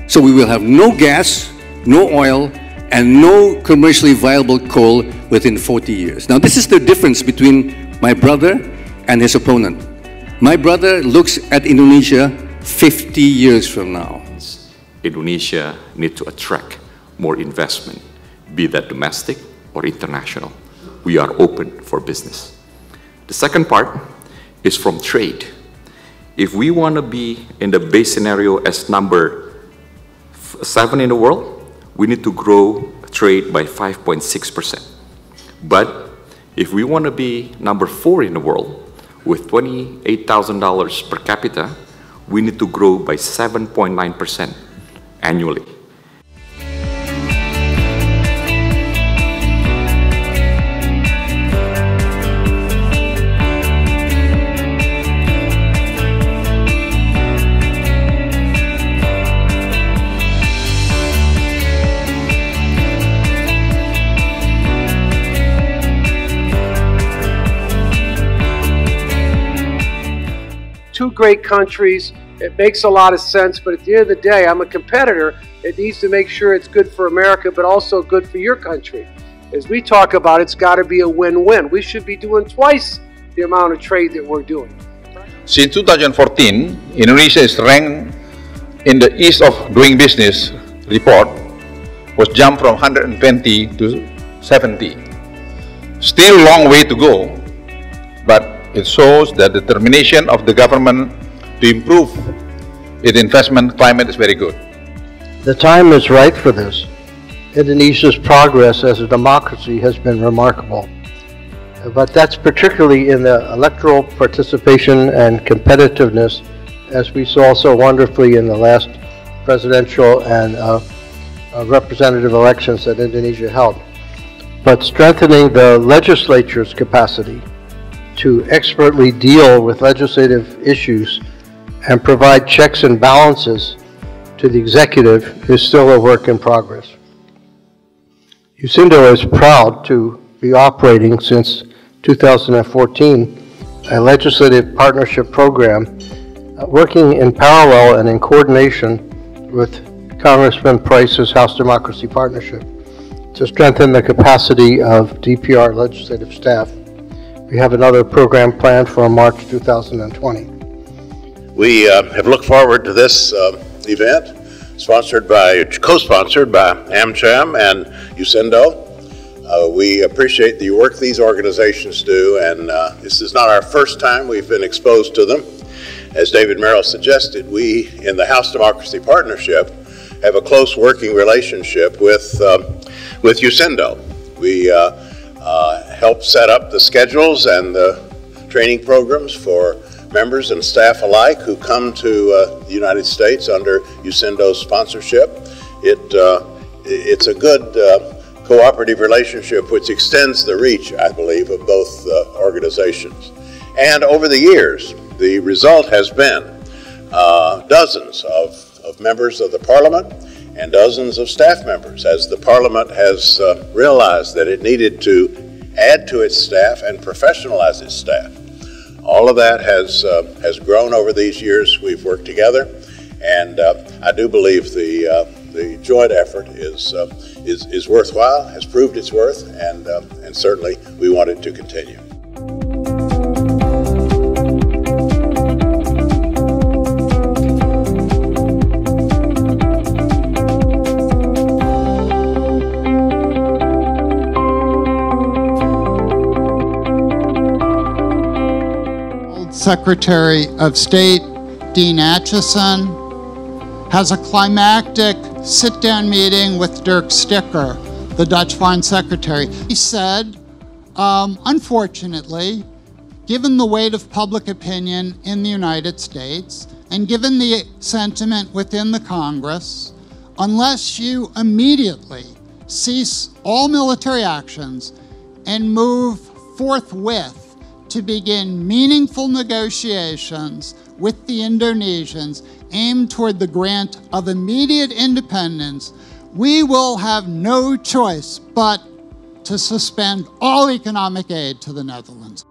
So we will have no gas, no oil, and no commercially viable coal within 40 years. Now, this is the difference between my brother and his opponent. My brother looks at Indonesia 50 years from now. Indonesia needs to attract more investment, be that domestic or international. We are open for business. The second part is from trade. If we want to be in the base scenario as number 7 in the world, we need to grow trade by 5.6%. But if we want to be number 4 in the world with $28,000 per capita, we need to grow by 7.9% annually. Two great countries, it makes a lot of sense, but at the end of the day, I'm a competitor. It needs to make sure it's good for America, but also good for your country. As we talk about, it's got to be a win-win. We should be doing twice the amount of trade that we're doing. Since 2014, Indonesia is ranked in the Ease of Doing Business report, was jumped from 120 to 70. Still a long way to go, but it shows that the determination of the government to improve its investment climate is very good. The time is right for this. Indonesia's progress as a democracy has been remarkable. But that's particularly in the electoral participation and competitiveness, as we saw so wonderfully in the last presidential and representative elections that Indonesia held. But strengthening the legislature's capacity to expertly deal with legislative issues and provide checks and balances to the executive is still a work in progress. USINDO is proud to be operating since 2014 a legislative partnership program working in parallel and in coordination with Congressman Price's House Democracy Partnership to strengthen the capacity of DPR legislative staff. We have another program planned for March 2020. We have looked forward to this event, co-sponsored by AmCham and USINDO. We appreciate the work these organizations do, and this is not our first time we've been exposed to them. As David Merrill suggested, we in the House Democracy Partnership have a close working relationship with USINDO. We help set up the schedules and the training programs for members and staff alike who come to the United States under USINDO's sponsorship. It's a good cooperative relationship which extends the reach, I believe, of both organizations. And over the years, the result has been dozens of members of the Parliament and dozens of staff members, as the Parliament has realized that it needed to add to its staff and professionalize its staff. All of that has grown over these years. We've worked together, and I do believe the joint effort is worthwhile, has proved its worth, and certainly we want it to continue. Secretary of State Dean Acheson has a climactic sit-down meeting with Dirk Sticker, the Dutch Foreign Secretary. He said, unfortunately, given the weight of public opinion in the United States and given the sentiment within the Congress, unless you immediately cease all military actions and move forthwith to begin meaningful negotiations with the Indonesians aimed toward the grant of immediate independence, we will have no choice but to suspend all economic aid to the Netherlands.